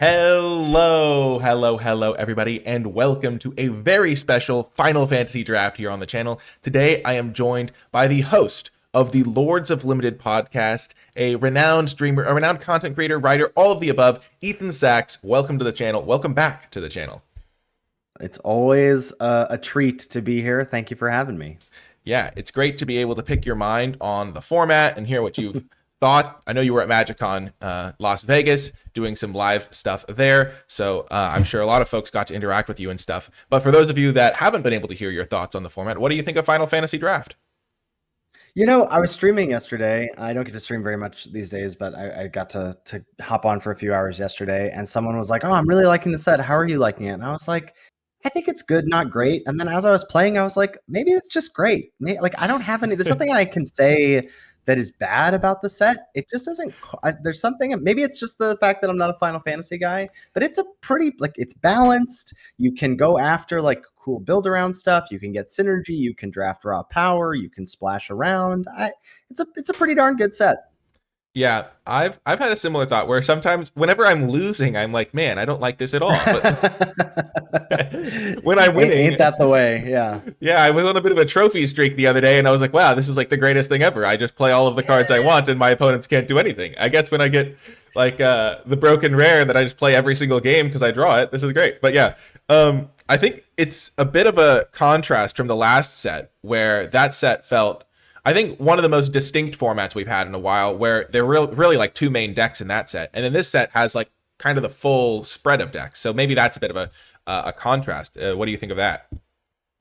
Hello, everybody, and welcome to a very special Final Fantasy Draft here on the channel. Today, I am joined by the host of the Lords of Limited podcast, a renowned streamer, a renowned content creator, writer, all of the above, Ethan Sachs. Welcome to the channel. Welcome back to the channel. It's always a treat to be here. Thank you for having me. Yeah, it's great to be able to pick your mind on the format and hear what you've thought. I know you were at MagicCon Las Vegas doing some live stuff there, so I'm sure a lot of folks got to interact with you and stuff. But for those of you that haven't been able to hear your thoughts on the format, what do you think of Final Fantasy Draft? You know, I was streaming yesterday. I don't get to stream very much these days, but I got to hop on for a few hours yesterday, and someone was like, "Oh, I'm really liking the set. How are you liking it?" And I was like, I think it's good, not great. And then as I was playing, I was like, maybe it's just great. Like, I don't have any, there's nothing I can say that is bad about the set. It just doesn't, there's something, maybe it's just the fact that I'm not a Final Fantasy guy, but it's a pretty, like, it's balanced. You can go after like cool build around stuff. You can get synergy. You can draft raw power. You can splash around. It's a pretty darn good set. Yeah, I've had a similar thought where sometimes whenever I'm losing, I'm like, man, I don't like this at all. But when I'm winning, ain't that the way? Yeah. Yeah, I was on a bit of a trophy streak the other day, and I was like, wow, this is like the greatest thing ever. I just play all of the cards I want, and my opponents can't do anything. I guess when I get like the broken rare that I just play every single game because I draw it, this is great. But yeah, I think it's a bit of a contrast from the last set where that set felt, I think, one of the most distinct formats we've had in a while, where there were really like two main decks in that set. And then this set has like kind of the full spread of decks. So maybe that's a bit of a contrast. What do you think of that?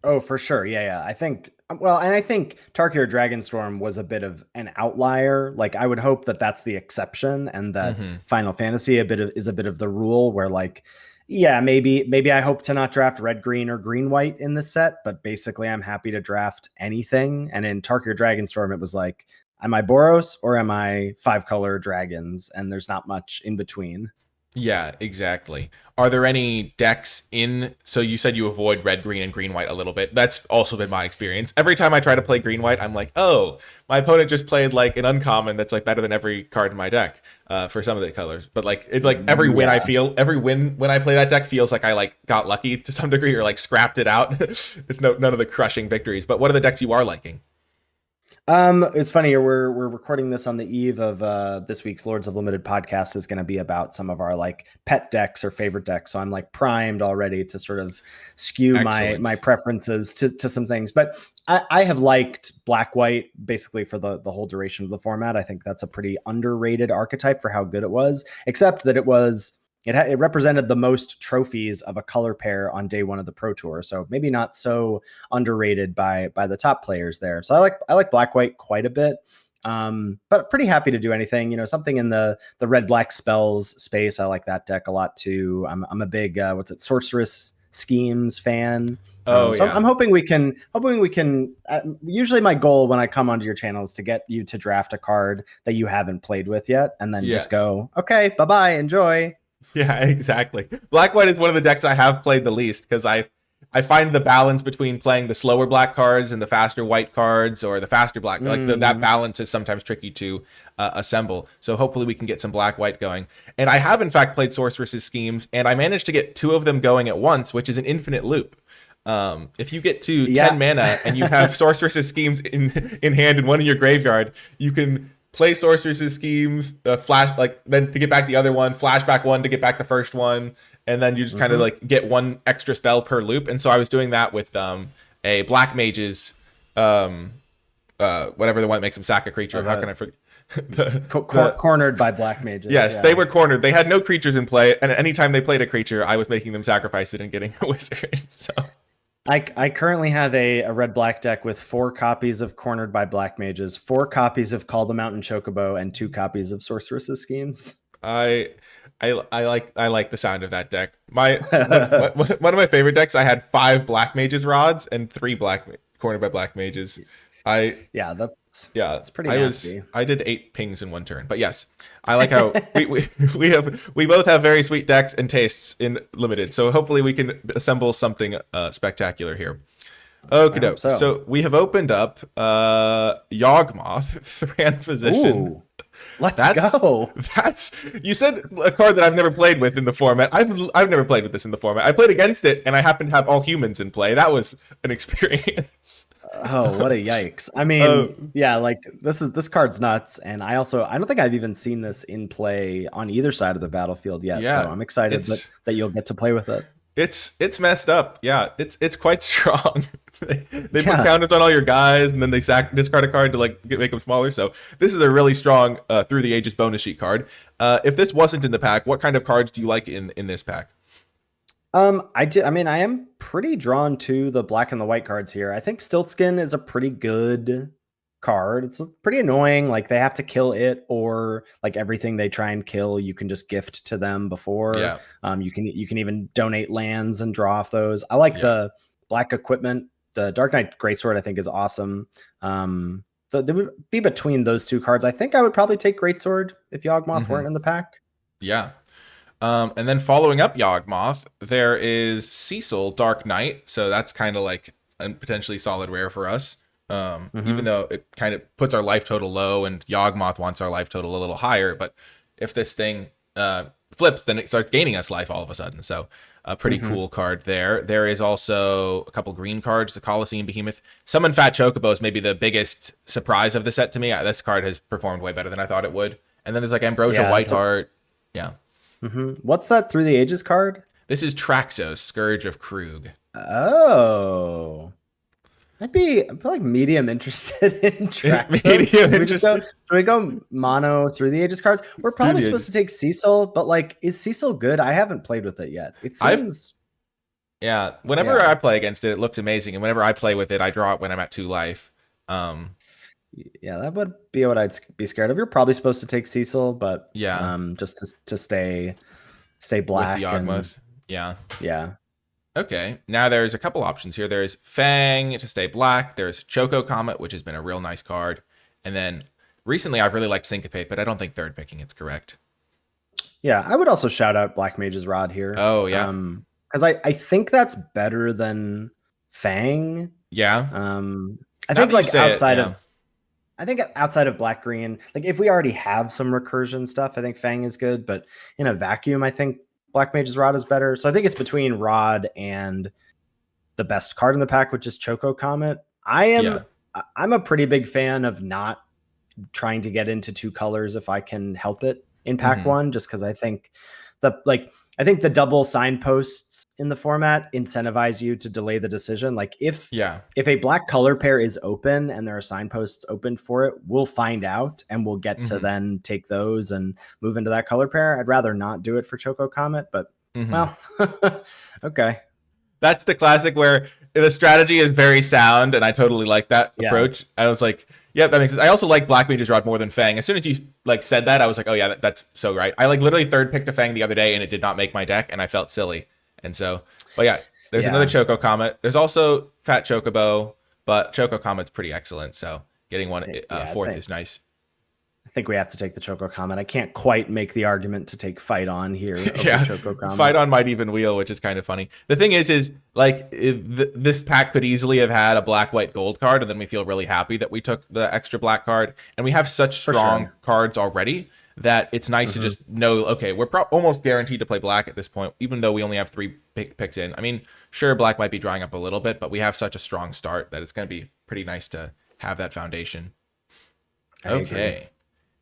Oh, for sure. Yeah. I think, well, and I think Tarkir Dragonstorm was a bit of an outlier. Like, I would hope that that's the exception and that Final Fantasy is a bit of the rule where, like, yeah, maybe I hope to not draft red, green, or green, white in this set, but basically I'm happy to draft anything. And in Tarkir Dragonstorm, it was like, am I Boros or am I 5-color dragons? And there's not much in between. Yeah, exactly. Are there any decks in? So you said you avoid red, green, and green, white a little bit. That's also been my experience. Every time I try to play green, white, I'm like, oh, my opponent just played like an uncommon that's like better than every card in my deck for some of the colors. But like it's like every win every win when I play that deck feels like I like got lucky to some degree or like scrapped it out. It's none of the crushing victories. But what are the decks you are liking? It's funny. We're recording this on the eve of this week's Lords of Limited podcast is going to be about some of our like pet decks or favorite decks. So I'm like primed already to sort of skew my preferences to some things. But I have liked black white basically for the whole duration of the format. I think that's a pretty underrated archetype for how good it was, except that it represented the most trophies of a color pair on day one of the Pro Tour. So maybe not so underrated by the top players there. So I like black white quite a bit. But pretty happy to do anything, you know, something in the red black spells space. I like that deck a lot too. I'm a big sorceress schemes fan. So I'm hoping we can usually my goal when I come onto your channel is to get you to draft a card that you haven't played with yet and then just go, okay, bye-bye, enjoy. Yeah, exactly. Black white is one of the decks I have played the least because I find the balance between playing the slower black cards and the faster white cards or the faster black, like that balance is sometimes tricky to assemble. So hopefully we can get some black white going. And I have in fact played Sorceress's Schemes, and I managed to get 2 of them going at once, which is an infinite loop. If you get to 10 mana and you have Sorceress's Schemes in hand in one in your graveyard, you can play Sorceress's Schemes, flash, like, then to get back the other one, flashback one to get back the first one, and then you just kind of like get one extra spell per loop. And so I was doing that with a Black Mage's, whatever the one that makes them sack a creature. How can I forget? Cornered by Black Mages. Yes, they were cornered. They had no creatures in play, and anytime they played a creature, I was making them sacrifice it and getting a wizard. So I currently have a red-black deck with 4 copies of Cornered by Black Mages, 4 copies of Call the Mountain Chocobo, and 2 copies of Sorceress's Schemes. I like the sound of that deck. One of my favorite decks, I had 5 Black Mages rods and 3 Cornered by Black Mages. That's pretty nasty. I did 8 pings in one turn, but yes, I like how we both have very sweet decks and tastes in limited. So hopefully we can assemble something spectacular here. Okay, so we have opened up Yawgmoth, Thran Physician. Let's That's go. that's you said a card that I've never played with in the format. I've never played with this in the format. I played against it, and I happened to have all humans in play. That was an experience. Oh, what a yikes. I Uh, mean, yeah, like this card's nuts. And I don't think I've even seen this in play on either side of the battlefield yet. So yeah, I'm excited that you'll get to play with it. it's messed up. Yeah, it's quite strong. They put Yeah. counters on all your guys, and then they discard a card to like make them smaller. So this is a really strong through the ages bonus sheet card. If this wasn't in the pack, what kind of cards do you like in this pack? I mean, I am pretty drawn to the black and the white cards here. I think Stiltskin is a pretty good card. It's pretty annoying. Like they have to kill it, or like everything they try and kill, you can just gift to them before. Yeah. You can even donate lands and draw off those. I like the black equipment. The Dark Knight Greatsword, I think, is awesome. There would be between those two cards. I think I would probably take Greatsword if Yawgmoth weren't in the pack. Yeah. And then following up Yawgmoth, there is Cecil Dark Knight. So that's kind of like a potentially solid rare for us. Even though it kind of puts our life total low, and Yawgmoth wants our life total a little higher. But if this thing flips, then it starts gaining us life all of a sudden. So a pretty cool card there. There is also a couple green cards, the Colosseum Behemoth. Summon Fat Chocobo is maybe the biggest surprise of the set to me. This card has performed way better than I thought it would. And then there's like Ambrosia Whiteheart. Yeah. What's that Through the Ages card? This is Traxos, Scourge of Krug. Oh. I'd be like medium interested in Traxos. Medium interested. Should we go mono Through the Ages cards? We're probably supposed to take Cecil, but like, is Cecil good? I haven't played with it yet. It seems... Whenever I play against it, it looks amazing. And whenever I play with it, I draw it when I'm at 2 life. Yeah, that would be what I'd be scared of. You're probably supposed to take Cecil, but just to stay black. With the Yawgmoth. Yeah. Okay, now there's a couple options here. There's Fang to stay black. There's Choco Comet, which has been a real nice card. And then recently I've really liked Syncopate, but I don't think third picking it's correct. Yeah, I would also shout out Black Mage's Rod here. Oh, yeah. Because I think that's better than Fang. Yeah. I think like outside of Black Green, like if we already have some recursion stuff, I think Fang is good. But in a vacuum, I think Black Mage's Rod is better. So I think it's between Rod and the best card in the pack, which is Choco Comet. I'm a pretty big fan of not trying to get into 2 colors if I can help it in pack 1, just because I think the double signposts in the format incentivize you to delay the decision. Like if a black color pair is open and there are signposts open for it, we'll find out and we'll get to then take those and move into that color pair. I'd rather not do it for Choco Comet, but well, okay. That's the classic where the strategy is very sound, and I totally like that approach. I was like, yep, that makes sense. I also like Black Mage's Rod more than Fang. As soon as you like said that, I was like, oh yeah, that's so right. I like literally third picked a Fang the other day, and it did not make my deck, and I felt silly. And so, but yeah, there's another Choco Comet. There's also Fat Chocobo, but Choco Comet's pretty excellent. So getting one fourth is nice. I think we have to take the Choco Comet. I can't quite make the argument to take Fight On here. Choco Comet. Fight On might even wheel, which is kind of funny. The thing is like this pack could easily have had a black, white, gold card, and then we feel really happy that we took the extra black card. And we have such strong cards already that it's nice to just know, okay, we're almost guaranteed to play black at this point, even though we only have 3 picks in. I mean, sure, black might be drying up a little bit, but we have such a strong start that it's going to be pretty nice to have that foundation. Okay.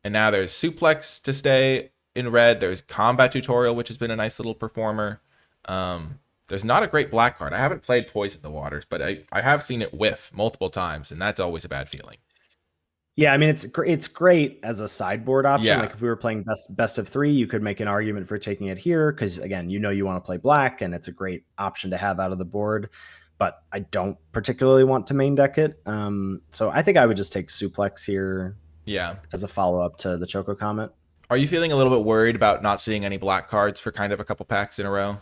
And now there's Suplex to stay in red. There's Combat Tutorial, which has been a nice little performer. There's not a great black card. I haven't played Poison the Waters, but I have seen it whiff multiple times, and that's always a bad feeling. Yeah, I mean, it's great as a sideboard option. Yeah. Like if we were playing best of 3, you could make an argument for taking it here because, again, you want to play black, and it's a great option to have out of the board. But I don't particularly want to main deck it. So I think I would just take Suplex here. Yeah, as a follow-up to the Choco Comet. Are you feeling a little bit worried about not seeing any black cards for kind of a couple packs in a row?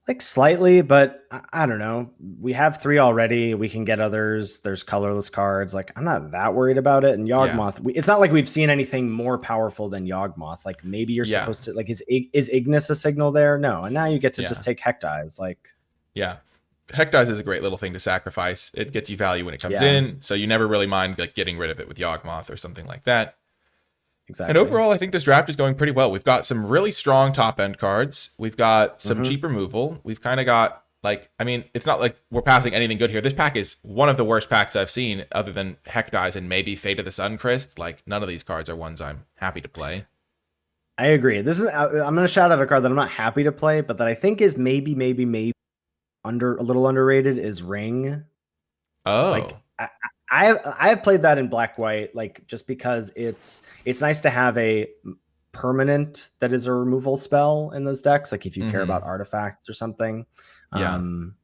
Like slightly, but I don't know. We have 3 already. We can get others. There's colorless cards. Like I'm not that worried about it. And Yawgmoth, it's not like we've seen anything more powerful than Yawgmoth. Like maybe you're supposed to like is Ignis a signal there? No. And now you get to just take Hectize. Like Hectize is a great little thing to sacrifice. It gets you value when it comes in, so you never really mind like getting rid of it with Yawgmoth or something like that. And exactly. overall, I think this draft is going pretty well. We've got some really strong top end cards. We've got some cheap removal. We've kind of got like, I mean, it's not like we're passing anything good here. This pack is one of the worst packs I've seen, other than Heck Dies and maybe Fate of the Suncrist. Like, none of these cards are ones I'm happy to play. I agree. This is I'm going to shout out a card that I'm not happy to play, but that I think is maybe a little underrated is Ring. Oh, Like I have played that in black white, like just because it's nice to have a permanent that is a removal spell in those decks. Like if you care about artifacts or something, yeah. And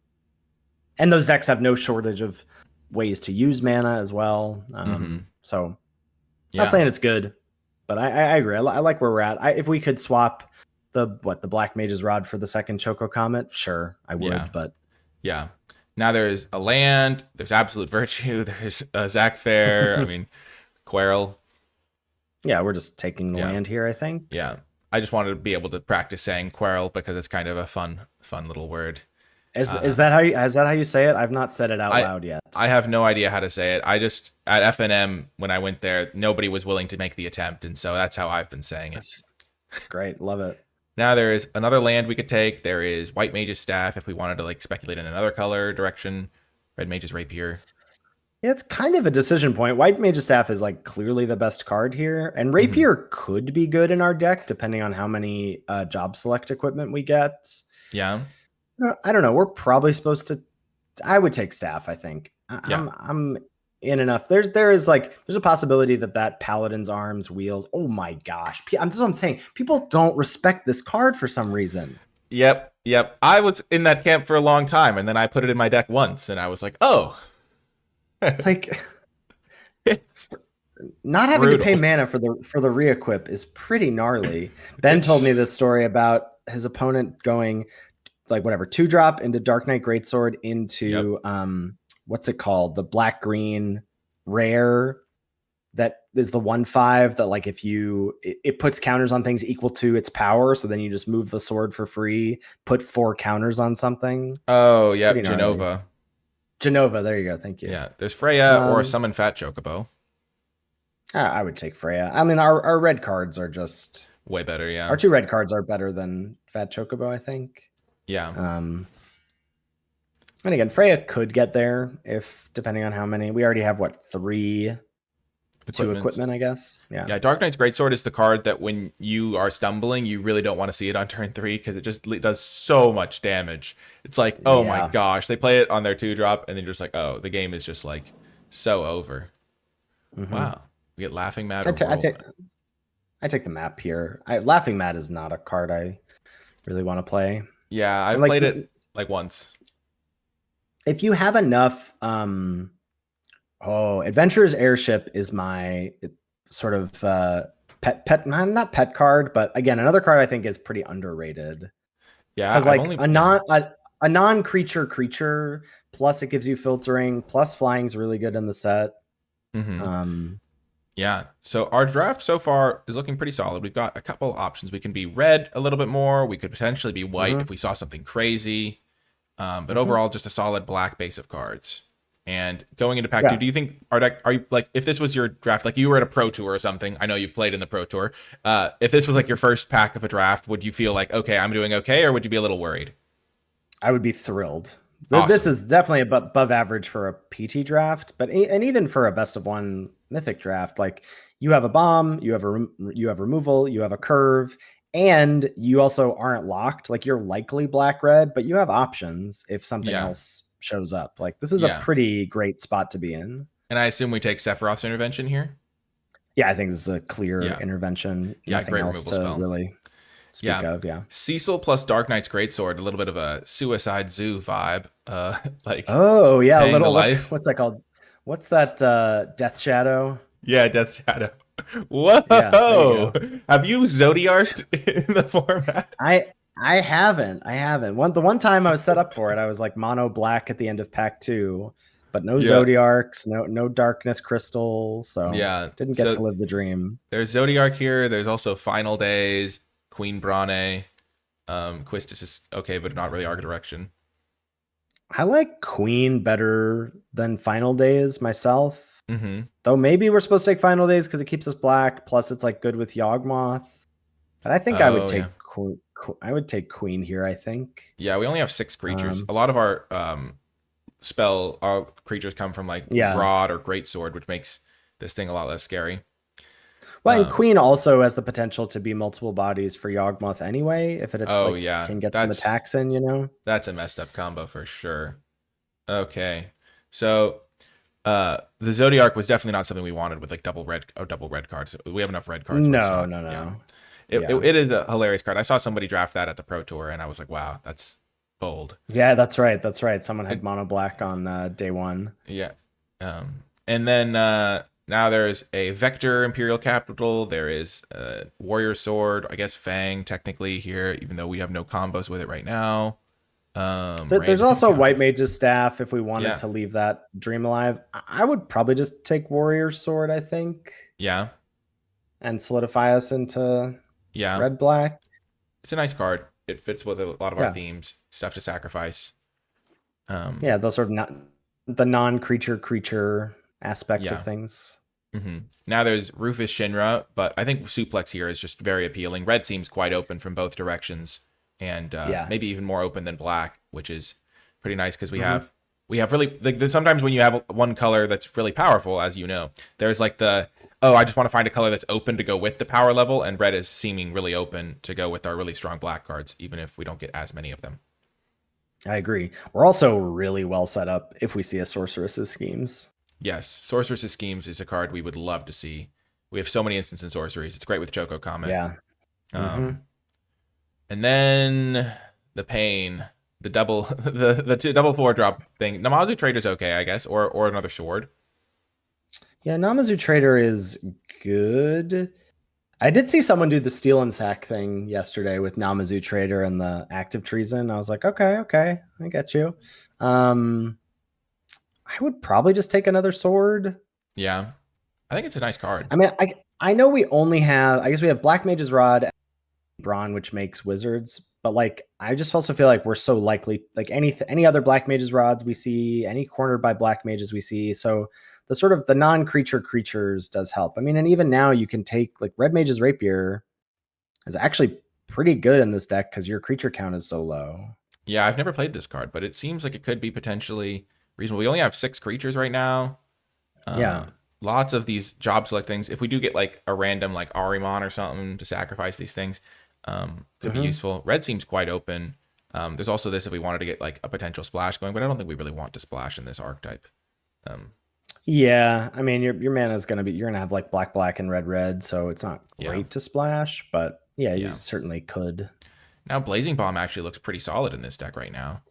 those decks have no shortage of ways to use mana as well. So not saying it's good, but I agree. I like where we're at. If we could swap the Black Mage's Rod for the second Choco Comet, sure, I would. But yeah. Now there's a land, there's Absolute Virtue, there's Zach Fair, I mean, Quarrel. Yeah, we're just taking the land here, I think. Yeah. I just wanted to be able to practice saying Quarrel because it's kind of a fun little word. Is that how you say it? I've not said it out loud yet. I have no idea how to say it. I just, at FNM, when I went there, nobody was willing to make the attempt, and so that's how I've been saying it. Great, love it. Now there is another land we could take. There is White Mage's Staff if we wanted to like speculate in another color direction. Red Mage's Rapier. Yeah, it's kind of a decision point. White Mage's Staff is like clearly the best card here, and Rapier could be good in our deck depending on how many job select equipment we get. Yeah, I don't know. We're probably supposed to. I would take Staff. I think I'm in enough. There's a possibility that Paladin's Arms Wheels. Oh my gosh, that's what I'm saying. People don't respect this card for some reason. Yep. I was in that camp for a long time, and then I put it in my deck once, and I was like, oh. Like, not having to pay mana for the re-equip is pretty gnarly. Ben told me this story about his opponent going like 2-drop into Dark Knight Greatsword into what's it called? The black green rare that is the 1/5 that like if it puts counters on things equal to its power, so then you just move the sword for free, put 4 counters on something. Oh yeah, Genova, there you go. Thank you. Yeah, there's Freya or Summon Fat Chocobo. I would take Freya. I mean, our red cards are just way better. Yeah, our 2 red cards are better than Fat Chocobo, I think. Yeah. And again, Freya could get there if depending on how many. We already have 3 2 equipment, I guess. Yeah. Dark Knight's Greatsword is the card that when you are stumbling, you really don't want to see it on turn 3 because it just does so much damage. It's like, oh my gosh, they play it on their 2-drop and then you're just like, oh, the game is just like so over. Wow, we get Laughing Mad. I take the map here. Laughing Mad is not a card I really want to play. Yeah, I've played it like once. If you have enough, Adventurer's Airship is my sort of not pet card, but again, another card I think is pretty underrated. Yeah, because like a non-creature plus it gives you filtering plus flying is really good in the set. Yeah, so our draft so far is looking pretty solid. We've got a couple options. We can be red a little bit more. We could potentially be white if we saw something crazy. But overall, just a solid black base of cards. And going into pack 2, do you think our deck, are you like, if this was your draft, like you were at a pro tour or something, I know you've played in the pro tour. If this was like your first pack of a draft, would you feel like, okay, I'm doing okay, or would you be a little worried? I would be thrilled. Awesome. This is definitely above average for a PT draft, and even for a best of 1 mythic draft, like you have a bomb, you have removal, you have a curve, and you also aren't locked. Like you're likely black red, but you have options if something else shows up. Like this is a pretty great spot to be in. And I assume we take Sephiroth's intervention here. Yeah, I think this is a clear intervention. Nothing great else to spell. Really speak of. Yeah, Cecil plus Dark Knight's Greatsword, a little bit of a Suicide Zoo vibe. Like a little what's that called? What's that? Death Shadow. Yeah, Death Shadow. Whoa! Yeah, have you Zodiarched in the format? I haven't. The one time I was set up for it, I was like mono black at the end of pack 2, but no Zodiarcs, no darkness crystals. So didn't get to live the dream. There's Zodiarc here. There's also Final Days, Queen Brane. Quistis is okay, but not really our direction. I like Queen better than Final Days myself. Mm-hmm. Though maybe we're supposed to take Final Days because it keeps us black. Plus, it's like good with Yawgmoth. But I think I would Oh yeah. take I would take Queen here. I think. Yeah, we only have 6 creatures. Um, A lot of our our creatures come from like yeah. Rod or Greatsword, which makes this thing a lot less scary. Well, and Um, Queen also has the potential to be multiple bodies for Yawgmoth anyway. If it oh like yeah, can get some attacks in, you know. that's a messed up combo for sure. Okay, so the Zodiark was definitely not something we wanted with like double red cards. We have enough red cards where it's No, not. no, Yeah, no. it, Yeah. it is a hilarious card. I saw somebody draft that at the Pro Tour, and I was like, wow, that's bold. Yeah, that's right. That's right. Someone had And, mono black on day one. yeah, and then now there's a Vector Imperial Capital. There is a Warrior Sword. I guess Fang technically here, even though we have no combos with it right now. There's Random also Counter. White Mage's Staff if we wanted Yeah, to leave that Dream alive. I would probably just take Warrior Sword, I think, yeah, and solidify us into yeah. red black. It's a nice card. It fits with a lot of our Yeah. themes. Stuff to sacrifice. Yeah, those sort of not the non-creature aspect Yeah. of things. Now there's Rufus Shinra, but I think Suplex here is just very appealing. Red seems quite open from both directions, and Yeah. maybe even more open than black, which is pretty nice because we have really like there's sometimes when you have one color that's really powerful, as you know, there's like the I just want to find a color that's open to go with the power level, and red is seeming really open to go with our really strong black cards, even if we don't get as many of them. I agree. We're also really well set up if we see a Sorceress's Schemes. Yes, Sorceress's Schemes is a card we would love to see. We have so many instants and sorceries. It's great with Choco Comet. Yeah. And then the pain, the double, the two, double 4-drop thing. Namazu Trader's okay, I guess, or another sword. Yeah, Namazu Trader is good. I did see someone do the Steal and Sack thing yesterday with Namazu Trader and the Active Treason. I was like, okay, I get you. I would probably just take another sword. Yeah, I think it's a nice card. I mean, I know we only have, I guess we have Black Mage's Rod, Brawn, which makes wizards, but like I just also feel like we're so likely, like any other Black Mage's Rods we see, any cornered by Black Mages we see. So the sort of the non-creature creatures does help. I mean, and even now you can take like Red Mage's Rapier is actually pretty good in this deck because your creature count is so low. Yeah, I've never played this card, but it seems like it could be potentially reasonable. We only have 6 creatures right now. Yeah. Lots of these job select things. If we do get like a random like Arimon or something to sacrifice these things, could be useful. Red seems quite open. There's also this if we wanted to get like a potential splash going, but I don't think we really want to splash in this archetype. Yeah, I mean your mana is you're gonna have like black and red, so it's not great to splash, but yeah, you certainly could. Now Blazing Bomb actually looks pretty solid in this deck right now.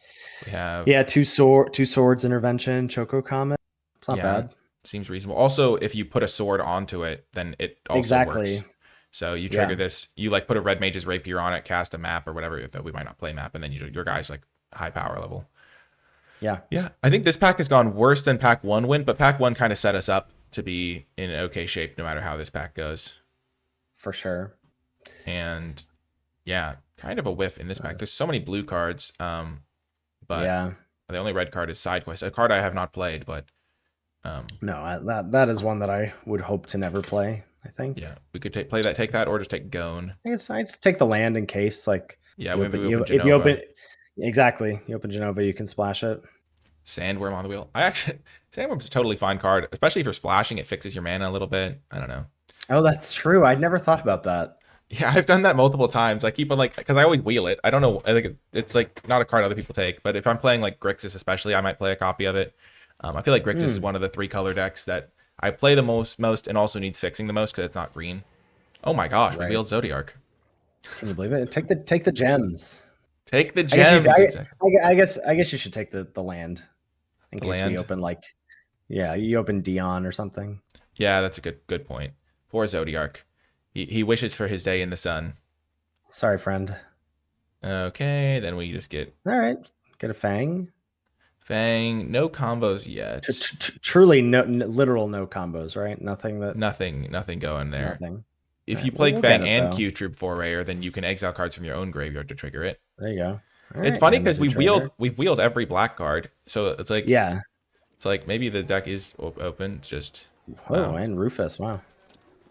We have two swords intervention, Choco Comet. It's not bad. Seems reasonable. Also, if you put a sword onto it, then it also works. So you trigger this, you like put a Red Mage's Rapier on it, cast a map or whatever, though we might not play map, and then your guy's like high power level. Yeah. I think this pack has gone worse than pack 1 went, but pack 1 kind of set us up to be in an okay shape no matter how this pack goes. For sure. And yeah, kind of a whiff in this pack. There's so many blue cards, but the only red card is Side Quest, a card I have not played, but no, that is one that I would hope to never play. I think. Yeah, we could take that, or just take Gone. I guess I just take the land in case, like, yeah, if you open exactly, you open Genova, you can splash it. Sandworm on the wheel. Sandworm's a totally fine card, especially if you're splashing. It fixes your mana a little bit. I don't know. Oh, that's true. I'd never thought about that. Yeah, I've done that multiple times. I keep on because I always wheel it. I don't know. I think it's like not a card other people take, but if I'm playing like Grixis, especially, I might play a copy of it. I feel like Grixis is one of the 3 color decks that I play the most, and also needs fixing the most because it's not green. Oh my gosh, we wheeled Zodiark. Can you believe it? Take the gems. Take the gems. I guess you should take the land in case we open you open Dion or something. Yeah, that's a good point. For Zodiark, he wishes for his day in the sun. Sorry, friend. Okay, then we just get get a Fang. Fang, no combos yet. Truly, literal no combos, right? Nothing going there. Nothing. If you play Fang and Q-Troop Forayer, then you can exile cards from your own graveyard to trigger it. There you go. It's funny because we've wheeled every black card, so it's like It's like maybe the deck is open. Just Oh, wow. and Rufus. Wow.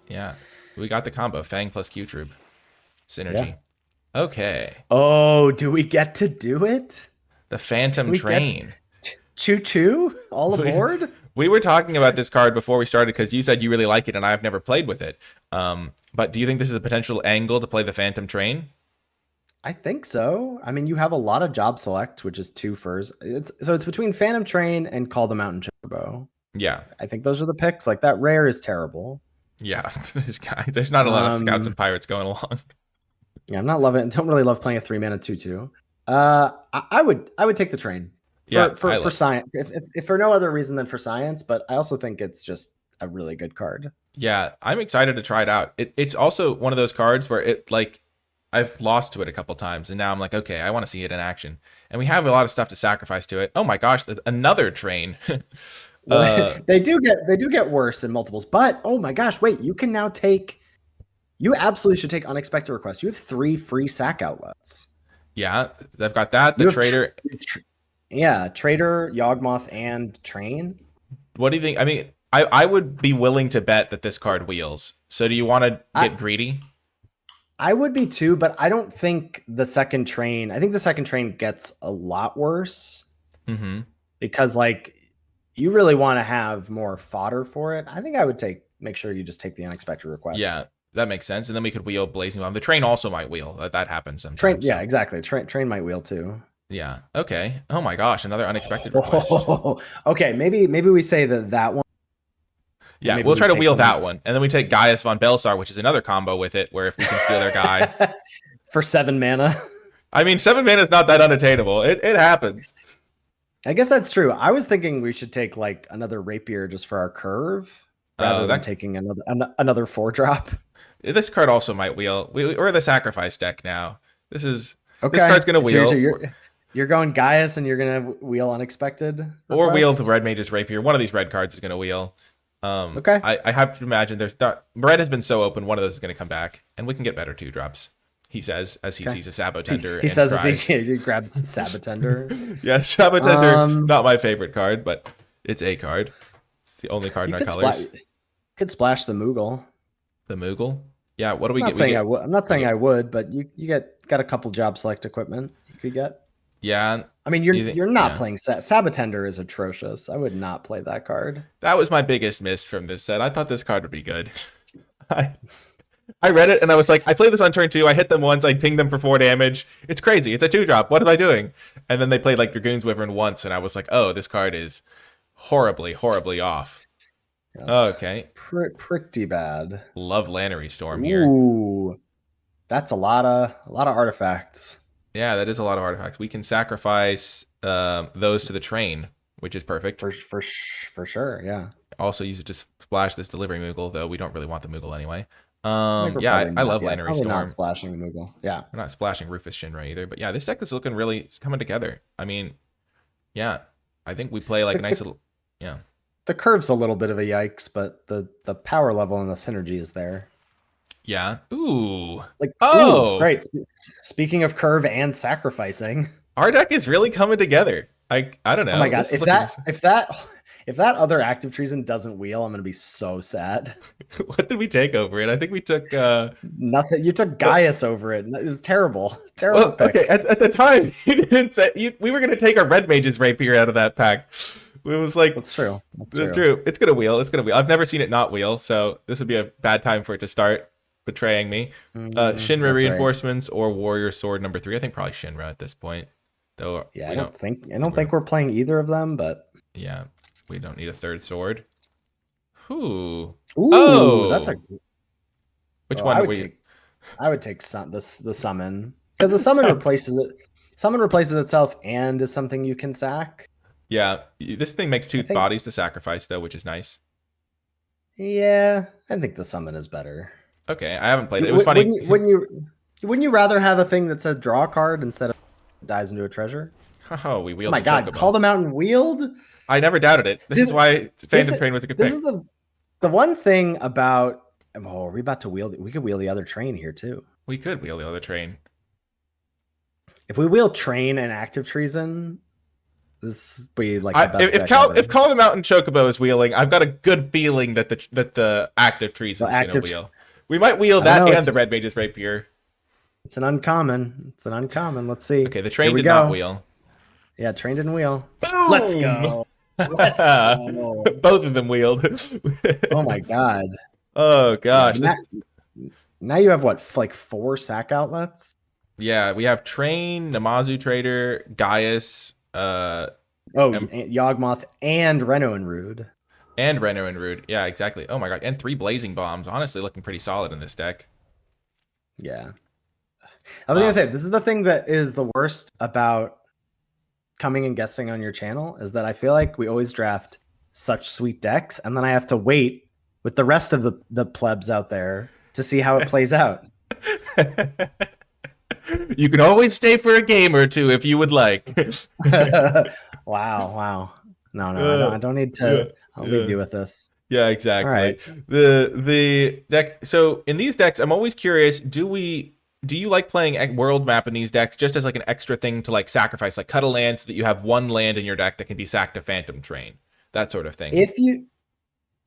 Yeah, we got the combo Fang plus Q Troop Yeah. synergy. Okay, Oh, do we get to do it? the Do Phantom we get Train. choo choo all We, aboard? we were talking about this card before we started because you said you really like it and I've never played with it. But do you think this is a potential angle to play the Phantom Train? I think so. I mean, you have a lot of job select, which is 2 furs. It's between Phantom Train and Call the Mountain Chocobo. Yeah. I think those are the picks. Like that rare is terrible. Yeah. This guy, there's not a lot of scouts and pirates going along. Yeah, I'm not loving. Don't really love playing a 3-mana 2/2. I would take the train for science, if for no other reason than for science. But I also think it's just a really good card. Yeah, I'm excited to try it out. It's also one of those cards where it like I've lost to it a couple times, and now I'm like, okay, I want to see it in action. And we have a lot of stuff to sacrifice to it. Oh my gosh, another train. They do get worse in multiples, but oh my gosh, wait, you can now take. You absolutely should take unexpected requests. You have 3 free sack outlets. Yeah, I've got that. The trader. Trader, Yawgmoth, and Train. What do you think? I mean, I would be willing to bet that this card wheels. So do you want to get greedy? I would be too, but I don't think the second train. I think the second train gets a lot worse because like you really want to have more fodder for it. I think I would make sure you just take the unexpected request. Yeah, that makes sense. And then we could wheel Blazing Bomb. The train also might wheel. That happens sometimes. Train, yeah, exactly. Train might wheel too. Yeah. Okay. Oh my gosh, another unexpected request. Okay, maybe we say that one. Yeah, we'll try to wheel that one. And then we take Gaius von Belsar, which is another combo with it, where if we can steal their guy. For 7 mana. I mean, 7 mana is not that unattainable. It happens. I guess that's true. I was thinking we should take like another Rapier just for our curve rather than taking another 4-drop. This card also might wheel. We're the sacrifice deck now. This card's going to wheel. So you're going Gaius and you're going to wheel unexpected request? Or wheel the Red Mage's Rapier. One of these red cards is going to wheel. Okay. I have to imagine Red has been so open, one of those is going to come back, and we can get better 2-drops. He says as he sees a Sabotender. He says as he grabs Sabotender. Yeah, Sabotender, not my favorite card, but it's a card. It's the only card in our colors. Could splash the Moogle. The Moogle? Yeah, what do we get? I'm not saying I would, but you got a couple job select equipment you could get. Yeah. I mean, you're not playing Sabotender is atrocious. I would not play that card. That was my biggest miss from this set. I thought this card would be good. I read it and I was like, I played this on turn 2. I hit them once. I pinged them for 4 damage. It's crazy. It's a 2-drop. What am I doing? And then they played like Dragoon's Wyvern once, and I was like, oh, this card is horribly, horribly off. Okay. Pretty bad. Love Lannery Storm here. Ooh, that's a lot of artifacts. Yeah, that is a lot of artifacts. We can sacrifice those to the train, which is perfect. For sure, yeah. Also use it to splash this delivery Moogle, though we don't really want the Moogle anyway. I love Lannery Storm. Not splashing the Moogle. Yeah. We're not splashing Rufus Shinra either. But yeah, this deck is looking really coming together. I mean, yeah, I think we play like a nice little, yeah. The curve's a little bit of a yikes, but the power level and the synergy is there. Yeah. Ooh. Ooh, great. Speaking of curve and sacrificing, our deck is really coming together. I don't know. Oh my god! If that other active treason doesn't wheel, I'm gonna be so sad. What did we take over it? I think we took nothing. You took Gaius over it. It was terrible. Terrible. Well, okay, at the time you didn't say we were gonna take our Red Mage's Rapier out of that pack. It was like that's true. That's true. It's gonna wheel. I've never seen it not wheel, so this would be a bad time for it to start betraying me. Shinra reinforcements or Warrior Sword number 3. I think probably Shinra at this point. Though yeah, I don't think we're playing either of them, but yeah, we don't need a third sword. Ooh, that's a. Which one? I would take the summon because the summon replaces it. Summon replaces itself and is something you can sack. Yeah, this thing makes 2 bodies to sacrifice though, which is nice. Yeah, I think the summon is better. Okay, I haven't played it. It was funny. Wouldn't you rather have a thing that says draw a card instead of dies into a treasure? Oh, we wheeled. Oh my god! Chocobo. Call the Mountain wheeled. I never doubted it. This is why Phantom Train was a good pick. This is the one thing about. Oh, are we about to wheel? We could wheel the other train here too. We could wheel the other train. If we wheel train and active treason, This would be like the best deck If ever. Call of the Mountain Chocobo is wheeling, I've got a good feeling that the Active Treason is going to wheel. We might wheel that and the Red Mage's Rapier. It's an uncommon. It's an uncommon. Let's see. Okay, the train did not wheel. Yeah, train didn't wheel. Boom! Let's go. Let's go. Both of them wheeled. Oh my god. Oh gosh. Yeah, now you have what, like 4 sack outlets? Yeah, we have Train, Namazu Trader, Gaius, Yawgmoth and Reno and Rude. Yeah, exactly. Oh my god, and 3 Blazing Bombs. Honestly, looking pretty solid in this deck. Yeah. I was gonna say, this is the thing that is the worst about coming and guesting on your channel, is that I feel like we always draft such sweet decks, and then I have to wait with the rest of the plebs out there to see how it plays out. You can always stay for a game or two if you would like. Wow. No, I don't need to. I'll leave you with this. Yeah, exactly. All right. The deck. So in these decks, I'm always curious. Do you like playing world map in these decks just as like an extra thing to like sacrifice, like cut a land so that you have 1 land in your deck that can be sacked to Phantom Train, that sort of thing?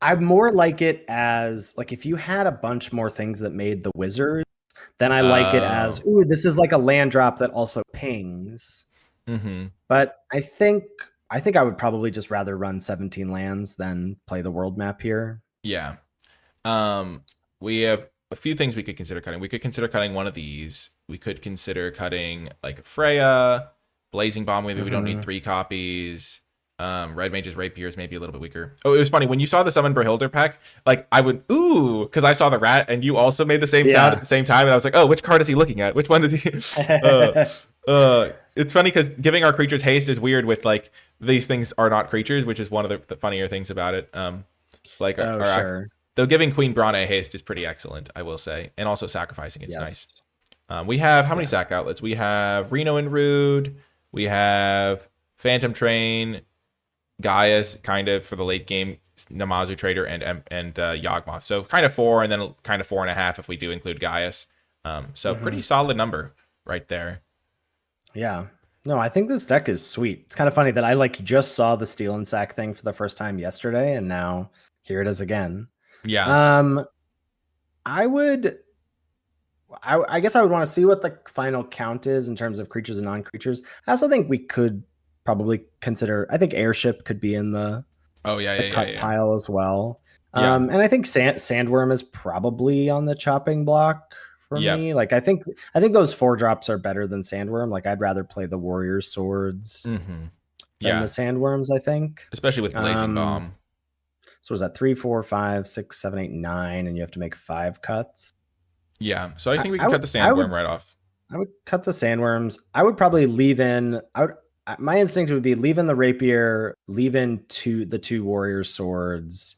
I more like it as like if you had a bunch more things that made the wizards, then I like it as, ooh, this is like a land drop that also pings. Mm-hmm. But I think I would probably just rather run 17 lands than play the world map here. Yeah. We have a few things we could consider cutting. We could consider cutting one of these. We could consider cutting like Freya, Blazing Bomb. Maybe we don't need 3 copies. Red Mage's Rapier is maybe a little bit weaker. Oh, it was funny when you saw the Summon Brahilder pack. Like I would because I saw the rat and you also made the same sound at the same time, and I was like, oh, which card is he looking at? Which one did he? It's funny because giving our creatures haste is weird with like these things are not creatures, which is one of the funnier things about it. Though giving Queen Brana haste is pretty excellent, I will say, and also sacrificing it's nice. We have how many sack outlets? We have Reno and Rude. We have Phantom Train, Gaius, kind of for the late game, Namazu Trader, and Yawgmoth. So kind of 4, and then kind of 4.5 if we do include Gaius. So pretty solid number right there. Yeah. No, I think this deck is sweet. It's kind of funny that I like just saw the Steal and Sack thing for the first time yesterday, and now here it is again. Yeah. I guess I would want to see what the final count is in terms of creatures and non-creatures. I also think we could probably consider, I think Airship could be in the cut pile as well. And I think Sandworm is probably on the chopping block for me. Like I think those 4 drops are better than Sandworm. Like I'd rather play the Warrior's Swords than the Sandworms, I think. Especially with Blazing Bomb. So was that 3, 4, 5, 6, 7, 8, 9, and you have to make 5 cuts? Yeah. So I think we can cut the Sandworm right off. I would cut the Sandworms. I would probably leave in. My instinct would be leave in the Rapier, leave in the 2 Warrior Swords,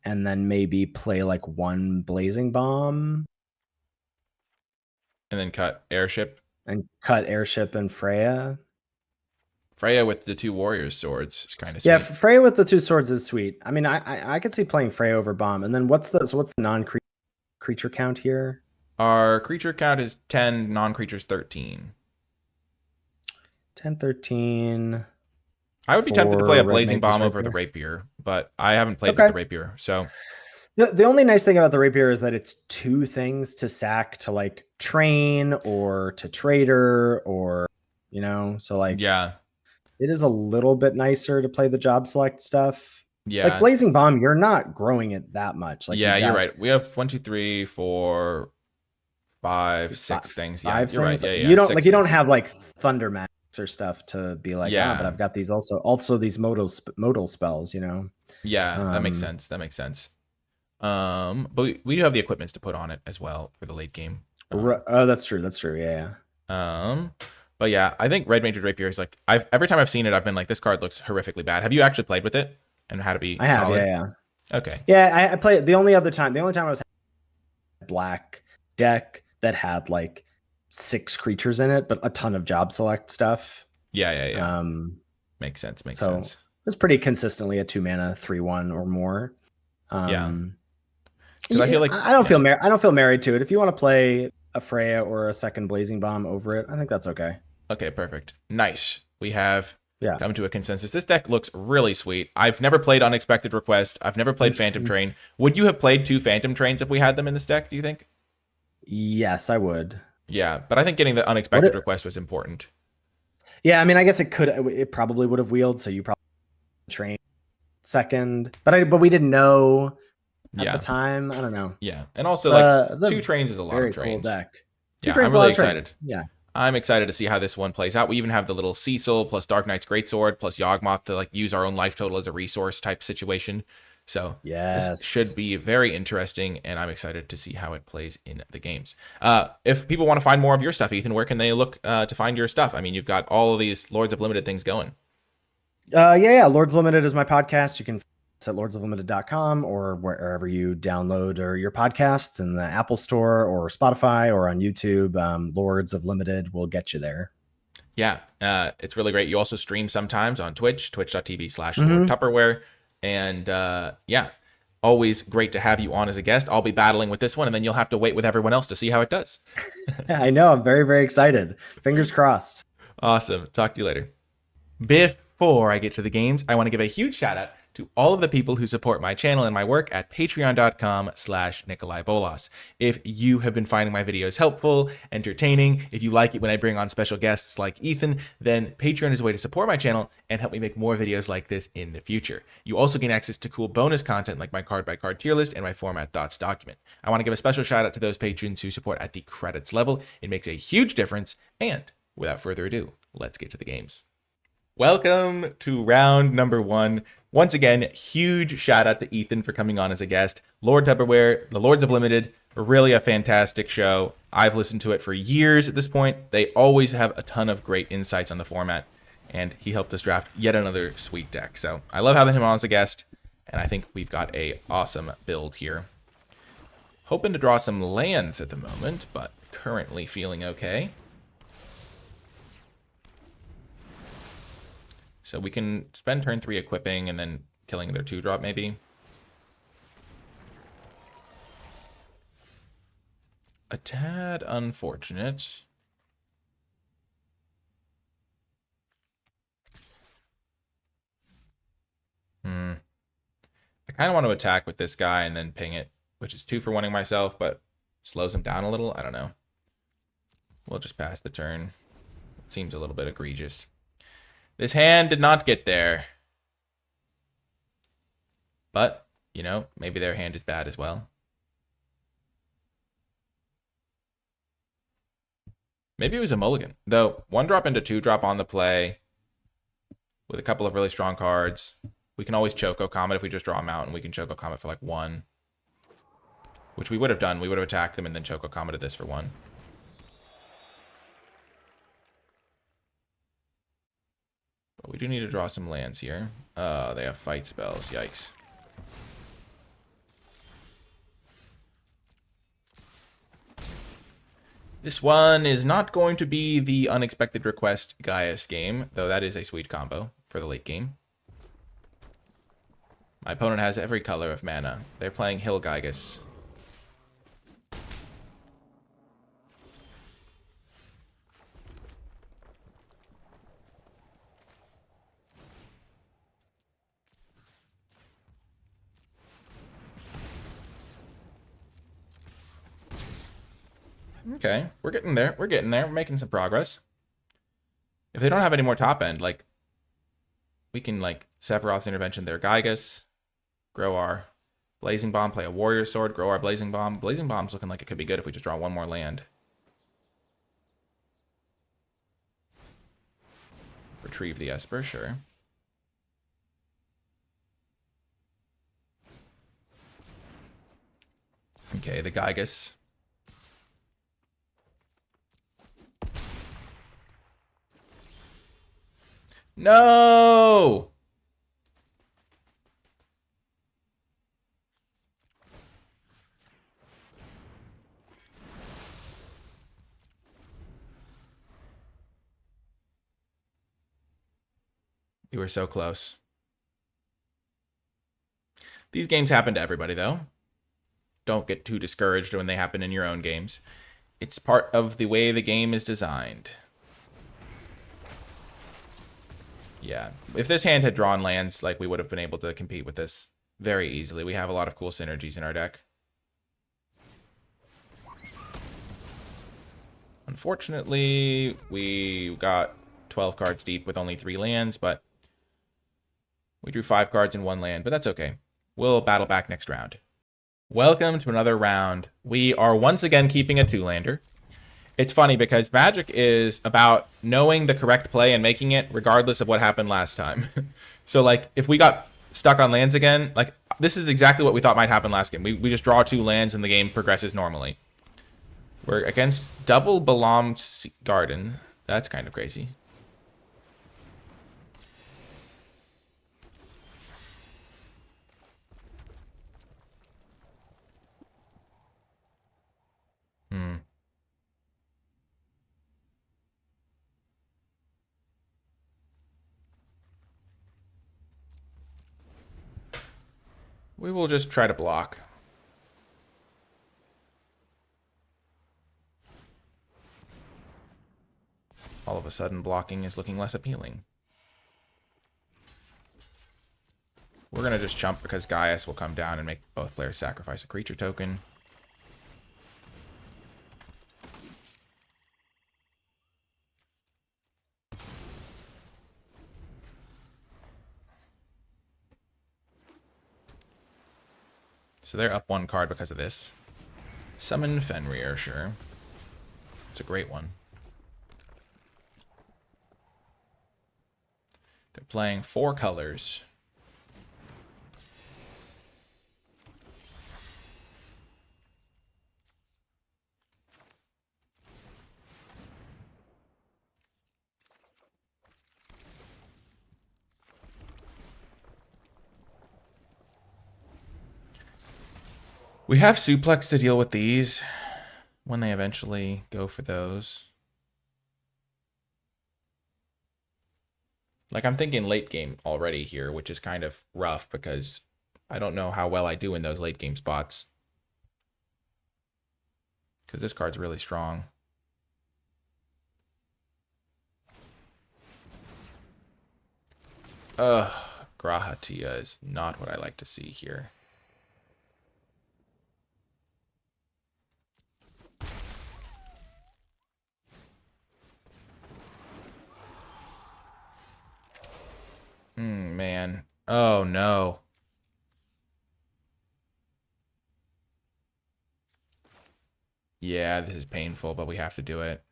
and then maybe play like 1 Blazing Bomb. And then cut Airship. And cut Airship and Freya. Freya with the 2 Warriors Swords is kind of sweet. Yeah, Freya with the 2 swords is sweet. I mean, I could see playing Freya over Bomb. And then what's the non-creature count here? Our creature count is 10, non-creatures 13. 10, 13. I would be tempted to play a Blazing Bomb over the Rapier, but I haven't played with the Rapier, so... The only nice thing about the Rapier is that it's 2 things to sack to like train or to trader or, so like... Yeah. It is a little bit nicer to play the job select stuff. Yeah. Like Blazing Bomb, you're not growing it that much. Like yeah, you're right. We have 1, 2, 3, 4, 5, 6 things. Yeah, you're right. Yeah, you don't have like Thunder Max or stuff to be like, but I've got these also these modal spells, Yeah, that makes sense. But we do have the equipments to put on it as well for the late game. Oh, that's true. Yeah. But yeah, I think Red Mage's Rapier is like every time I've seen it, I've been like, this card looks horrifically bad. Have you actually played with it and how to be? I have, solid? yeah. Okay. Yeah, I played the only time I was black deck that had like 6 creatures in it, but a ton of job select stuff. Yeah. Makes sense. It was pretty consistently a 2 mana 3/1 or more. I feel like I don't feel married to it. If you want to play a Freya or a second Blazing Bomb over it, I think that's okay. Okay, perfect. Nice. We have Yeah. come to a consensus. This deck looks really sweet. I've never played Unexpected Request. I've never played Phantom Train. Would you have played 2 Phantom Trains if we had them in this deck, do you think? Yes, I would. Yeah, but I think getting the Unexpected Request was important. Yeah, I mean, I guess it probably would have wheeled, so you probably train second. But we didn't know at the time. I don't know. Yeah. And also, it's 2 trains is a lot of very trains. cool deck. Yeah, I'm really excited. Yeah. I'm excited to see how this one plays out. We even have the little Cecil plus Dark Knight's Greatsword plus Yawgmoth to like use our own life total as a resource type situation. So this should be very interesting, and I'm excited to see how it plays in the games. If people want to find more of your stuff, Ethan, where can they look to find your stuff? I mean, you've got all of these Lords of Limited things going. Yeah. Lords Limited is my podcast. You can find us at lordsoflimited.com or wherever you download or your podcasts in the Apple Store or Spotify or on YouTube. Lords of Limited will get you there. Yeah, it's really great. You also stream sometimes on Twitch, twitch.tv/LordTupperware. And yeah, always great to have you on as a guest. I'll be battling with this one, and then you'll have to wait with everyone else to see how it does. I know. I'm very, very excited. Fingers crossed. Awesome. Talk to you later. Before I get to the games, I want to give a huge shout out to all of the people who support my channel and my work at patreon.com/NicolaiBolas. If you have been finding my videos helpful, entertaining, if you like it when I bring on special guests like Ethan, then Patreon is a way to support my channel and help me make more videos like this in the future. You also gain access to cool bonus content like my card by card tier list and my format dots document. I want to give a special shout out to those patrons who support at the credits level. It makes a huge difference. And without further ado, let's get to the games. Welcome to round number 1. Once again, huge shout out to Ethan for coming on as a guest. LordTupperware, the Lords of Limited, really a fantastic show. I've listened to it for years at this point. They always have a ton of great insights on the format, and he helped us draft yet another sweet deck. So I love having him on as a guest, and I think we've got a awesome build here. Hoping to draw some lands at the moment, but currently feeling okay. So we can spend turn 3 equipping and then killing their 2-drop maybe. A tad unfortunate. I kind of want to attack with this guy and then ping it, which is 2 for 1ing myself, but slows him down a little. I don't know. We'll just pass the turn. It seems a little bit egregious. This hand did not get there. But, you know, maybe their hand is bad as well. Maybe it was a mulligan. Though, 1-drop into 2-drop on the play with a couple of really strong cards. We can always Choco Comet if we just draw them out, and we can Choco Comet for like 1. Which we would have done. We would have attacked them and then Choco Cometed this for 1. But we do need to draw some lands here. They have fight spells. Yikes. This one is not going to be the Unexpected Request Gaius game, though that is a sweet combo for the late game. My opponent has every color of mana. They're playing Hill Gaius. Okay, we're getting there. We're getting there. We're making some progress. If they don't have any more top end, like, we can, like, Sephiroth's Intervention their Gygus, grow our Blazing Bomb, play a Warrior Sword, grow our Blazing Bomb. Blazing Bomb's looking like it could be good if we just draw 1 more land. Retrieve the Esper, sure. Okay, the Gygus. No! We were so close. These games happen to everybody, though. Don't get too discouraged when they happen in your own games. It's part of the way the game is designed. Yeah, if this hand had drawn lands, like, we would have been able to compete with this very easily. We have a lot of cool synergies in our deck. Unfortunately, we got 12 cards deep with only 3 lands, but we drew 5 cards in 1 land, but that's okay. We'll battle back next round. Welcome to another round. We are once again keeping a 2-lander. It's funny because Magic is about knowing the correct play and making it regardless of what happened last time. So, like, if we got stuck on lands again, like, this is exactly what we thought might happen last game. We just draw 2 lands and the game progresses normally. We're against double Balam's Garden. That's kind of crazy. We will just try to block. All of a sudden, blocking is looking less appealing. We're going to just chump because Gaius will come down and make both players sacrifice a creature token. So they're up 1 card because of this. Summon Fenrir, sure. It's a great one. They're playing 4 colors. We have Suplex to deal with these when they eventually go for those. Like, I'm thinking late game already here, which is kind of rough because I don't know how well I do in those late game spots. Because this card's really strong. Ugh, Grahatia is not what I like to see here. Man. Oh, no. Yeah, this is painful, but we have to do it.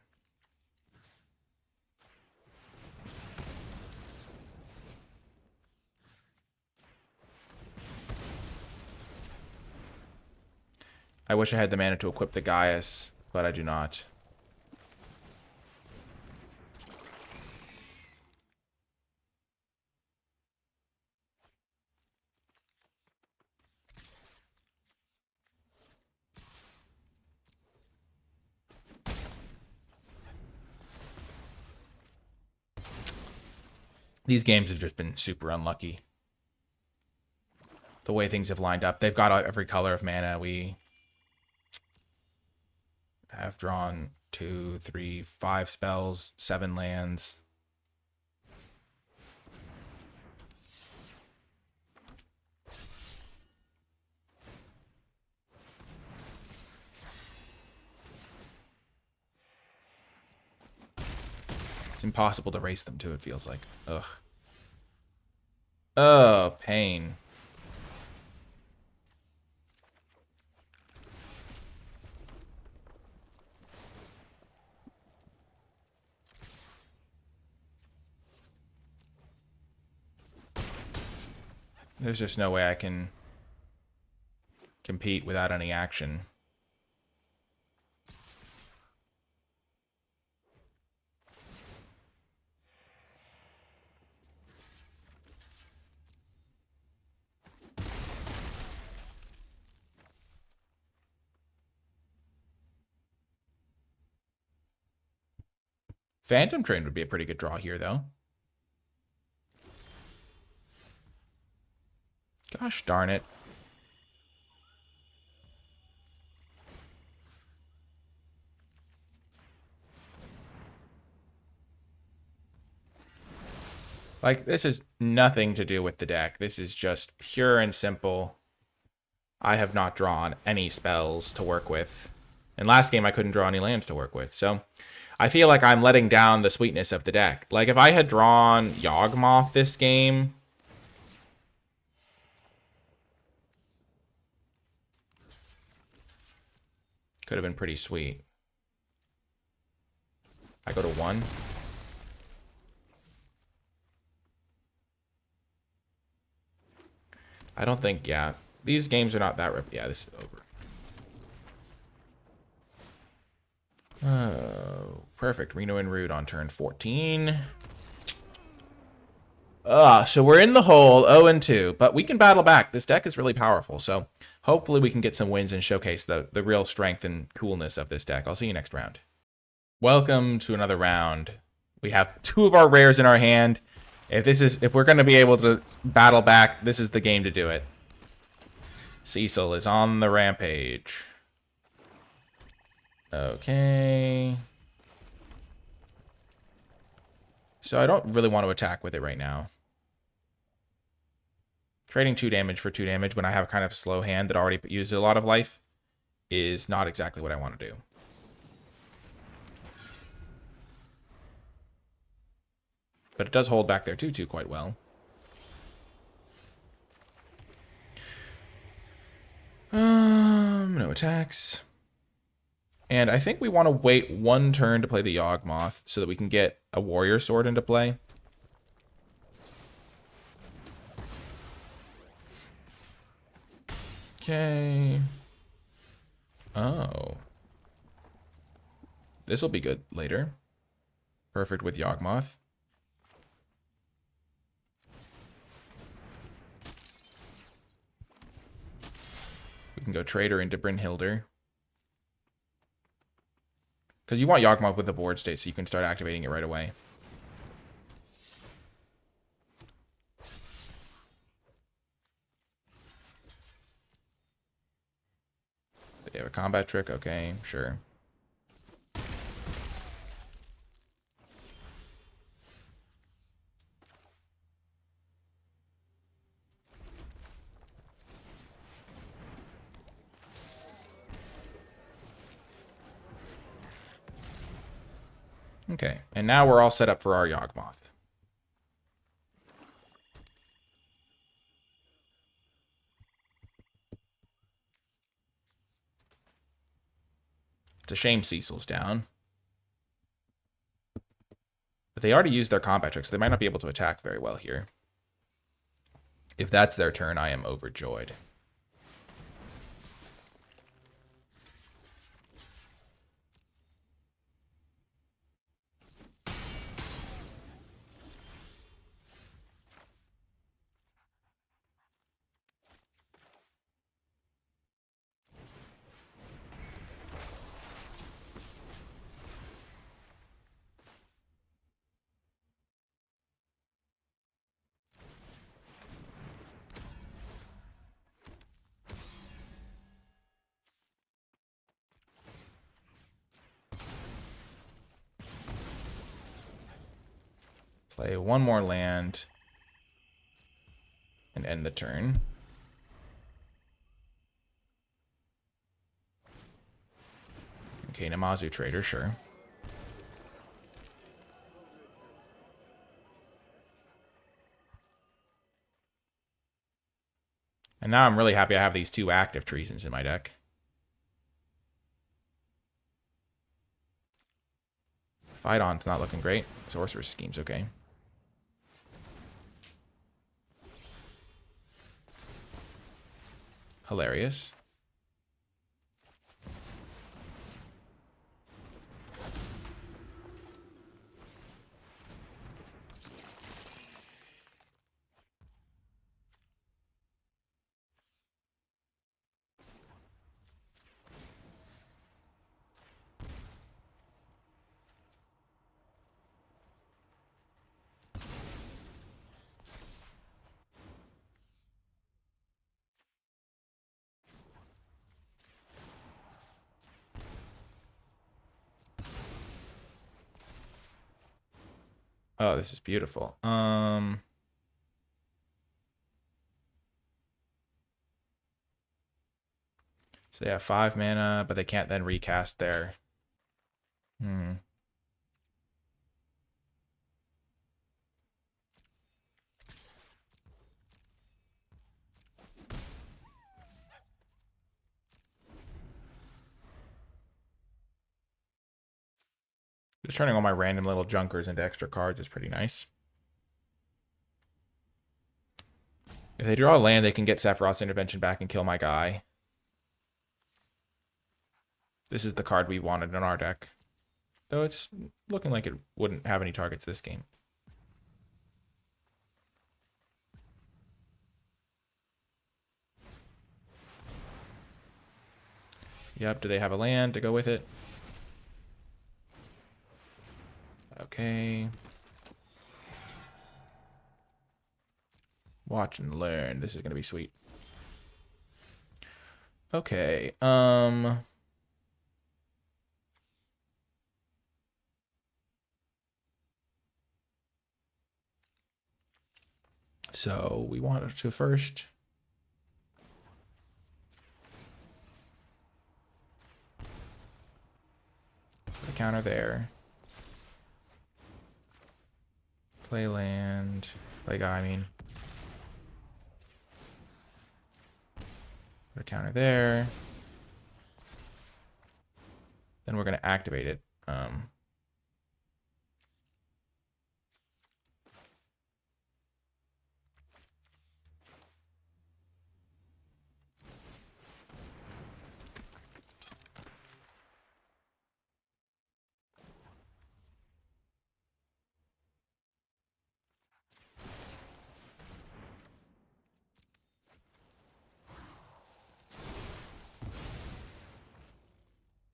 I wish I had the mana to equip the Gaius, but I do not. These games have just been super unlucky. The way things have lined up. They've got every color of mana. We have drawn 2, 3, 5 spells, 7 lands. It's impossible to race them too, it feels like. Ugh. Oh, pain. There's just no way I can compete without any action. Phantom Train would be a pretty good draw here, though. Gosh darn it. Like, this is nothing to do with the deck. This is just pure and simple. I have not drawn any spells to work with. And last game, I couldn't draw any lands to work with. So I feel like I'm letting down the sweetness of the deck. Like, if I had drawn Yawgmoth this game, could have been pretty sweet. I go to 1. I don't think, yeah. These games are not that yeah, this is over. Oh, perfect. Reno and Rude on turn 14. So we're in the hole, 0-2, but we can battle back. This deck is really powerful, so hopefully we can get some wins and showcase the real strength and coolness of this deck. I'll see you next round. Welcome to another round. We have 2 of our rares in our hand. If we're going to be able to battle back, this is the game to do it. Cecil is on the rampage. Okay. So I don't really want to attack with it right now. Trading 2 damage for 2 damage when I have kind of a slow hand that already used a lot of life is not exactly what I want to do. But it does hold back their 2/2 quite well. No attacks. And I think we want to wait 1 turn to play the Yawgmoth so that we can get a Warrior Sword into play. Okay. Oh. This will be good later. Perfect with Yawgmoth. We can go Trader into Brynhilder. Because you want Yawgmoth with the board state so you can start activating it right away. They have a combat trick? Okay, sure. Okay, and now we're all set up for our Yawgmoth. It's a shame Cecil's down. But they already used their combat trick, so they might not be able to attack very well here. If that's their turn, I am overjoyed. Play 1 more land and end the turn. Okay, Namazu Trader, sure. And now I'm really happy I have these 2 active Treasons in my deck. Fight On's not looking great. Sorcerer's Scheme's okay. Hilarious. Oh, this is beautiful. So they have 5 mana, but they can't then recast their... Just turning all my random little junkers into extra cards is pretty nice. If they draw a land, they can get Sephiroth's Intervention back and kill my guy. This is the card we wanted in our deck. Though it's looking like it wouldn't have any targets this game. Yep, do they have a land to go with it? Okay. Watch and learn. This is going to be sweet. Okay. So we want to first put a counter there. Play land. Play guy, I mean. Put a counter there. Then we're going to activate it.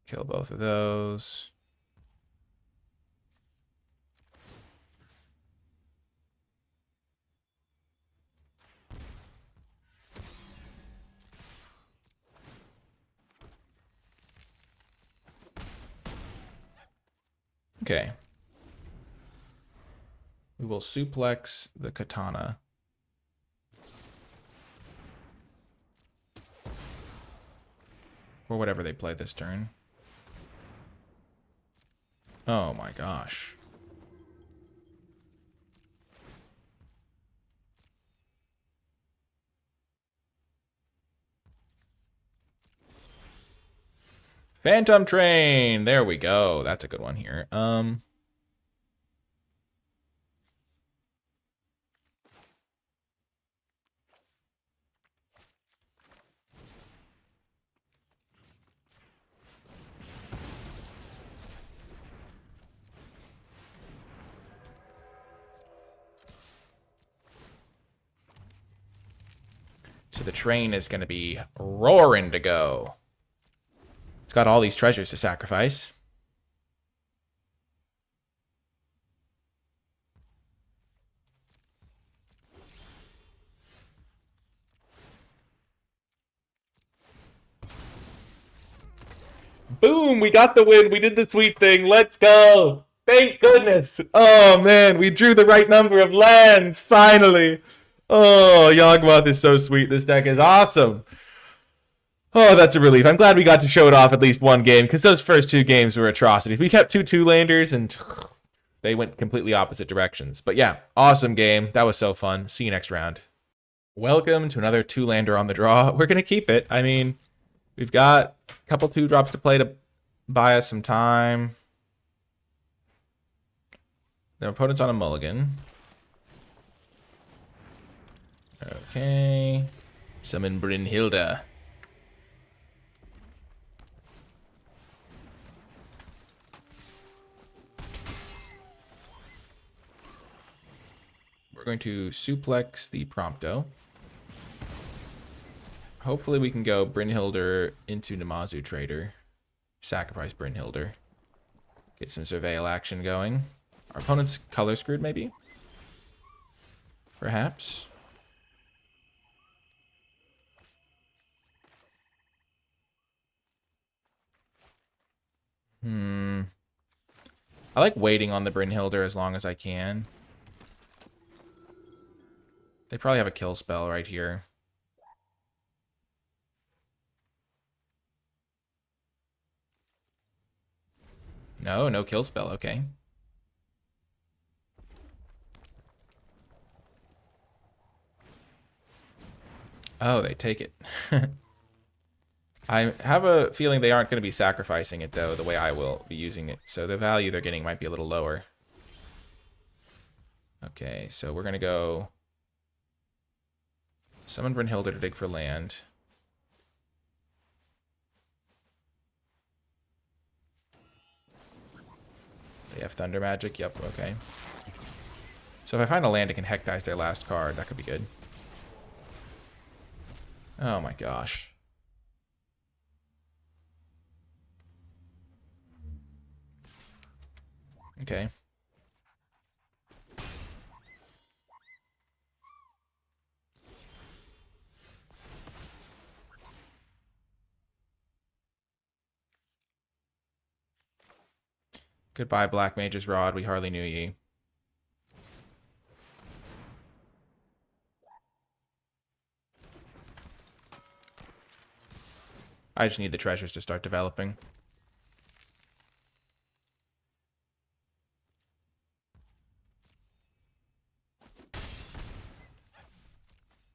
Kill both of those. Okay. We will suplex the katana. Or whatever they play this turn. Oh my gosh. Phantom Train. There we go. That's a good one here. So the train is going to be roaring to go. It's got all these treasures to sacrifice. Boom, we got the win. We did the sweet thing. Let's go. Thank goodness. Oh, man, we drew the right number of lands, finally. Oh, Yawgmoth is so sweet. This deck is awesome. Oh, that's a relief. I'm glad we got to show it off at least one game, because those first 2 games were atrocities. We kept 2 2-landers, and they went completely opposite directions. But yeah, awesome game. That was so fun. See you next round. Welcome to another 2-lander on the draw. We're going to keep it. I mean, we've got a couple 2-drops to play to buy us some time. The opponent's on a mulligan. Okay. Summon Brynhilda. We're going to suplex the Prompto. Hopefully we can go Brynhilder into Namazu Trader. Sacrifice Brynhilder. Get some Surveil action going. Our opponent's color screwed, maybe? Perhaps. I like waiting on the Brynhilder as long as I can. They probably have a kill spell right here. No, no kill spell. Okay. Oh, they take it. I have a feeling they aren't going to be sacrificing it, though, the way I will be using it. So the value they're getting might be a little lower. Okay, so we're going to go summon Brynhilda to dig for land. They have Thunder Magic. Yep, okay. So if I find a land that can Hectize their last card, that could be good. Oh my gosh. Okay. Goodbye, Black Mage's Rod. We hardly knew ye. I just need the treasures to start developing.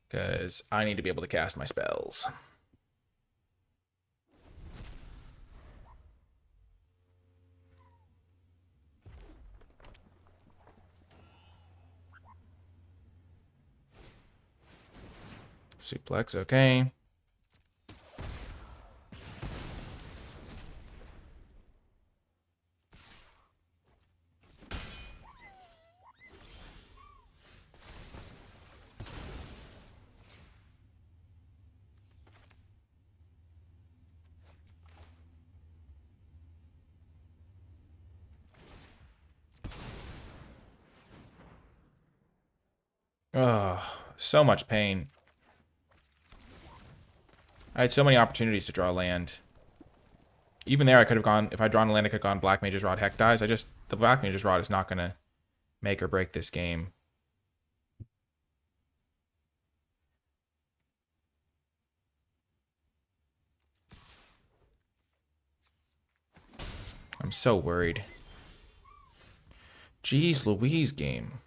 Because I need to be able to cast my spells. Suplex, okay. Oh, so much pain. I had so many opportunities to draw land. Even there, I could have gone, if I'd drawn a land, I could have gone Black Mage's Rod, Hectize. The Black Mage's Rod is not going to make or break this game. I'm so worried. Jeez Louise game.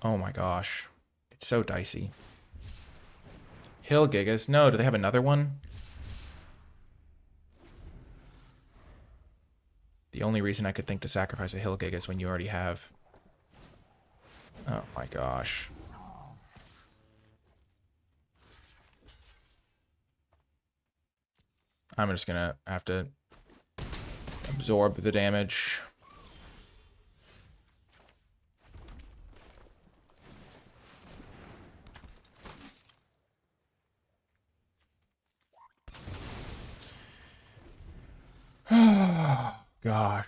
Oh my gosh. It's so dicey. Hill Gigas. No, do they have another one? The only reason I could think to sacrifice a Hill Gigas when you already have... Oh my gosh. I'm just gonna have to absorb the damage. Gosh.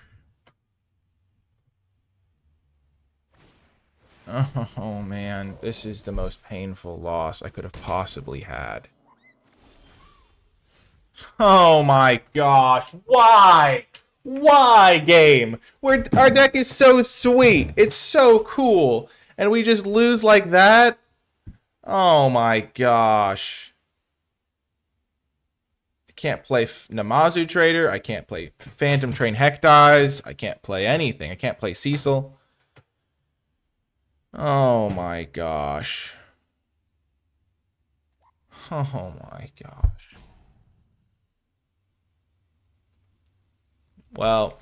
Oh man, this is the most painful loss I could have possibly had. Oh my gosh, why? Why, game? Our deck is so sweet. It's so cool. And we just lose like that? Oh my gosh. I can't play Namazu Trader. I can't play Phantom Train Hectize. I can't play anything. I can't play Cecil. Oh my gosh. Oh my gosh. Well,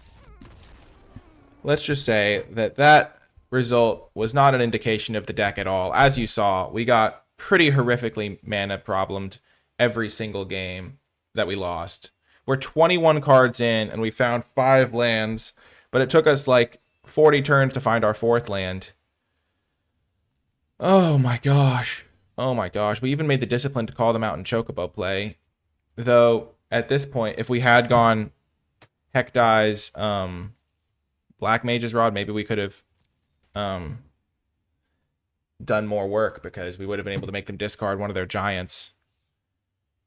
let's just say that result was not an indication of the deck at all. As you saw, we got pretty horrifically mana problemed every single game that we lost. We're 21 cards in, and we found 5 lands, but it took us like 40 turns to find our 4th land. Oh my gosh. Oh my gosh, we even made the discipline to call them out in Chocobo play. Though, at this point, if we had gone Heck Dies, Black Mage's Rod, maybe we could have done more work because we would have been able to make them discard one of their giants.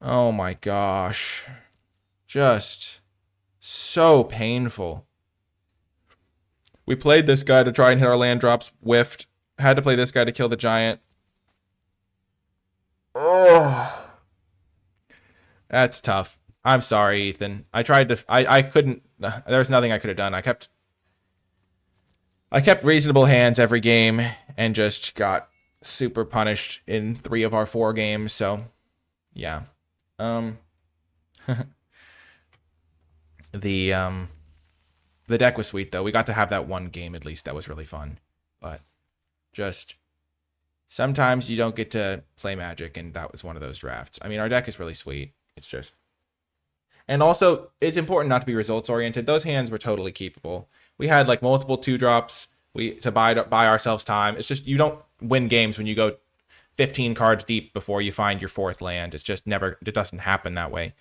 Oh my gosh. Just so painful. We played this guy to try and hit our land drops, whiffed. Had to play this guy to kill the giant. Oh. That's tough. I'm sorry, Ethan. I tried to... I couldn't... There was nothing I could have done. I kept reasonable hands every game and just got super punished in 3 of our 4 games, so... Yeah. The deck was sweet, though. We got to have that one game, at least. That was really fun. But just... Sometimes you don't get to play Magic, and that was one of those drafts. I mean, our deck is really sweet. It's just... And also, it's important not to be results-oriented. Those hands were totally keepable. We had, like, multiple 2-drops to buy ourselves time. It's just, you don't win games when you go 15 cards deep before you find your 4th land. It's just never... It doesn't happen that way.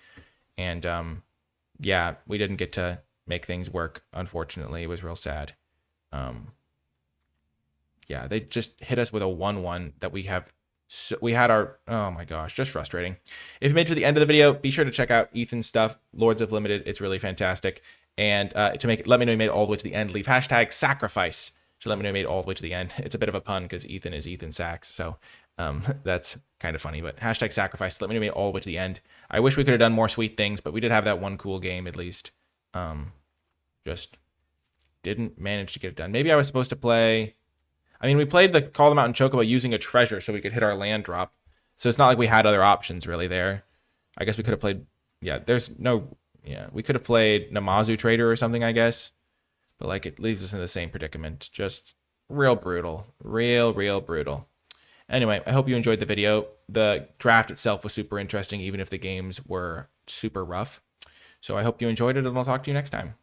And, yeah, we didn't get to make things work, unfortunately. It was real sad. Yeah, they just hit us with a 1/1 that we have... So we had our... Oh my gosh, just frustrating. If you made it to the end of the video, be sure to check out Ethan's stuff, Lords of Limited. It's really fantastic. And let me know you made it all the way to the end. Leave hashtag sacrifice to let me know you made it all the way to the end. It's a bit of a pun because Ethan is Ethan Sachs. So that's kind of funny. But hashtag sacrifice. Let me know you made it all the way to the end. I wish we could have done more sweet things, but we did have that one cool game at least. Just didn't manage to get it done. Maybe I was supposed to play... I mean, we played the Call Them Out in Chocobo using a treasure so we could hit our land drop. So it's not like we had other options really there. I guess we could have played... Yeah, there's no... Yeah, we could have played Namazu Trader or something, I guess. But, like, it leaves us in the same predicament. Just real brutal. Real brutal. Anyway, I hope you enjoyed the video. The draft itself was super interesting, even if the games were super rough. So I hope you enjoyed it, and I'll talk to you next time.